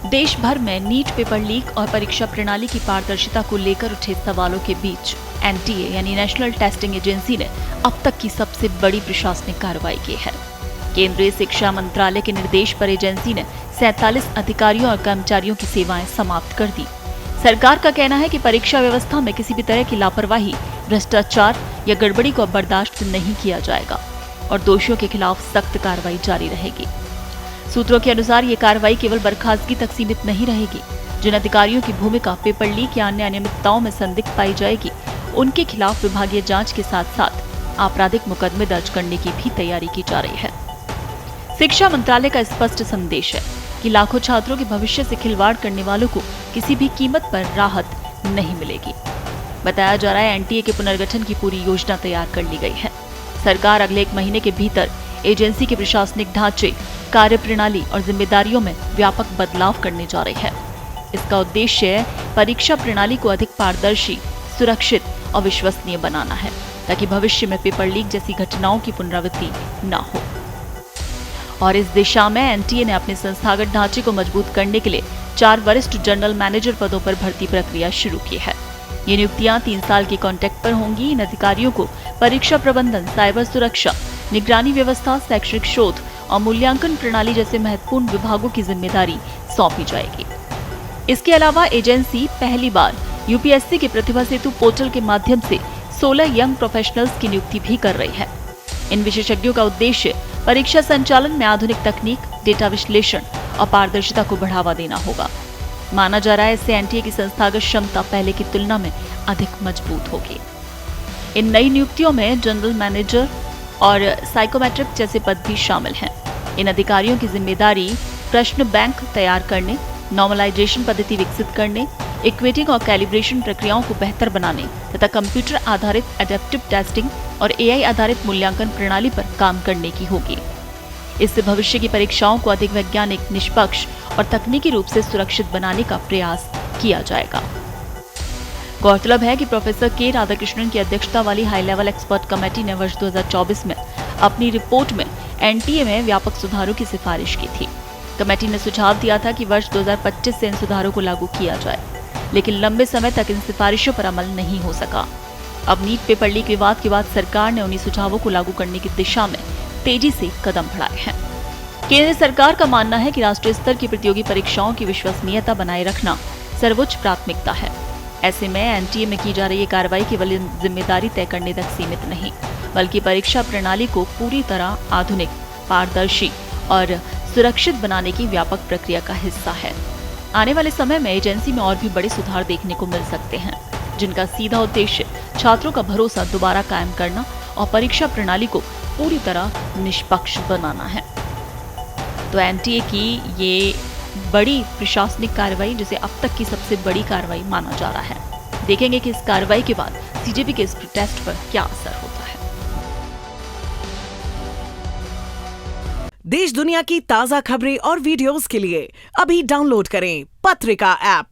देश भर में नीट पेपर लीक और परीक्षा प्रणाली की पारदर्शिता को लेकर उठे सवालों के बीच एनटीए यानी नेशनल टेस्टिंग एजेंसी ने अब तक की सबसे बड़ी प्रशासनिक कार्रवाई की है। केंद्रीय शिक्षा मंत्रालय के निर्देश पर एजेंसी ने 47 अधिकारियों और कर्मचारियों की सेवाएं समाप्त कर दी। सरकार का कहना है कि परीक्षा व्यवस्था में किसी भी तरह की लापरवाही, भ्रष्टाचार या गड़बड़ी को बर्दाश्त नहीं किया जाएगा और दोषियों के खिलाफ सख्त कार्रवाई जारी रहेगी। सूत्रों के अनुसार ये कार्रवाई केवल बर्खास्तगी तक सीमित नहीं रहेगी। जिन अधिकारियों की भूमिका पेपर लीक या अन्य अनियमितताओं में संदिग्ध पाई जाएगी, उनके खिलाफ विभागीय जांच के साथ साथ आपराधिक मुकदमे दर्ज करने की भी तैयारी की जा रही है। शिक्षा मंत्रालय का स्पष्ट संदेश है कि लाखों छात्रों के भविष्य से खिलवाड़ करने वालों को किसी भी कीमत पर राहत नहीं मिलेगी। बताया जा रहा है एनटीए के पुनर्गठन की पूरी योजना तैयार कर ली गई है। सरकार अगले 1 महीने के भीतर एजेंसी के प्रशासनिक ढांचे, कार्यप्रणाली और जिम्मेदारियों में व्यापक बदलाव करने जा रही है। इसका उद्देश्य है परीक्षा प्रणाली को अधिक पारदर्शी, सुरक्षित और विश्वसनीय बनाना है, ताकि भविष्य में पेपर लीक जैसी घटनाओं की पुनरावृत्ति न हो। और इस दिशा में एनटीए ने अपने संस्थागत ढांचे को मजबूत करने के लिए 4 वरिष्ठ जनरल मैनेजर पदों पर भर्ती प्रक्रिया शुरू की है। ये नियुक्तियां 3 साल के कॉन्ट्रैक्ट पर होंगी। इन अधिकारियों को परीक्षा प्रबंधन, साइबर सुरक्षा, निगरानी व्यवस्था, शैक्षिक शोध और मूल्यांकन प्रणाली जैसे महत्वपूर्ण विभागों की जिम्मेदारी सौंपी जाएगी। इसके अलावा एजेंसी पहली बार यूपीएससी के प्रतिभा सेतु पोर्टल के माध्यम से 16 यंग प्रोफेशनल्स की नियुक्ति भी कर रही है। इन विशेषज्ञों का उद्देश्य परीक्षा संचालन में आधुनिक तकनीक, डेटा विश्लेषण और पारदर्शिता को बढ़ावा देना होगा। माना जा रहा है इससे एनटीए की संस्थागत क्षमता पहले की तुलना में अधिक मजबूत होगी। इन नई नियुक्तियों में जनरल मैनेजर और साइकोमेट्रिक जैसे पद भी शामिल हैं। इन अधिकारियों की जिम्मेदारी प्रश्न बैंक तैयार करने, नॉर्मलाइजेशन पद्धति विकसित करने, इक्वेटिंग और कैलिब्रेशन प्रक्रियाओं को बेहतर बनाने तथा कंप्यूटर आधारित एडेप्टिव टेस्टिंग और एआई आधारित मूल्यांकन प्रणाली पर काम करने की होगी। इससे भविष्य की परीक्षाओं को अधिक वैज्ञानिक, निष्पक्ष और तकनीकी रूप से सुरक्षित बनाने का प्रयास किया जाएगा। गौरतलब है कि प्रोफेसर के राधाकृष्णन की अध्यक्षता वाली हाई लेवल एक्सपर्ट कमेटी ने वर्ष 2024 में अपनी रिपोर्ट में एनटीए में व्यापक सुधारों की सिफारिश की थी। कमेटी ने सुझाव दिया था कि वर्ष 2025 से इन सुधारों को लागू किया जाए, लेकिन लंबे समय तक इन सिफारिशों पर अमल नहीं हो सका। अब नीट पेपर लीक विवाद के बाद सरकार ने उन्हीं सुझावों को लागू करने की दिशा में तेजी से कदम बढ़ाए हैं। केंद्र सरकार का मानना है कि राष्ट्रीय स्तर की प्रतियोगी परीक्षाओं की विश्वसनीयता बनाए रखना सर्वोच्च प्राथमिकता है। ऐसे में एनटीए में की जा रही कार्रवाई केवल जिम्मेदारी तय करने तक सीमित नहीं, बल्कि परीक्षा प्रणाली को पूरी तरह आधुनिक, पारदर्शी और सुरक्षित बनाने की व्यापक प्रक्रिया का हिस्सा है। आने वाले समय में एजेंसी में और भी बड़े सुधार देखने को मिल सकते हैं, जिनका सीधा उद्देश्य छात्रों का भरोसा दोबारा कायम करना और परीक्षा प्रणाली को पूरी तरह निष्पक्ष बनाना है। तो एनटीए की ये बड़ी प्रशासनिक कार्रवाई, जिसे अब तक की सबसे बड़ी कार्रवाई माना जा रहा है। देखेंगे कि इस कार्रवाई के बाद सीजेपी के इस टेस्ट पर क्या असर होता है। देश दुनिया की ताजा खबरें और वीडियोस के लिए अभी डाउनलोड करें पत्रिका ऐप।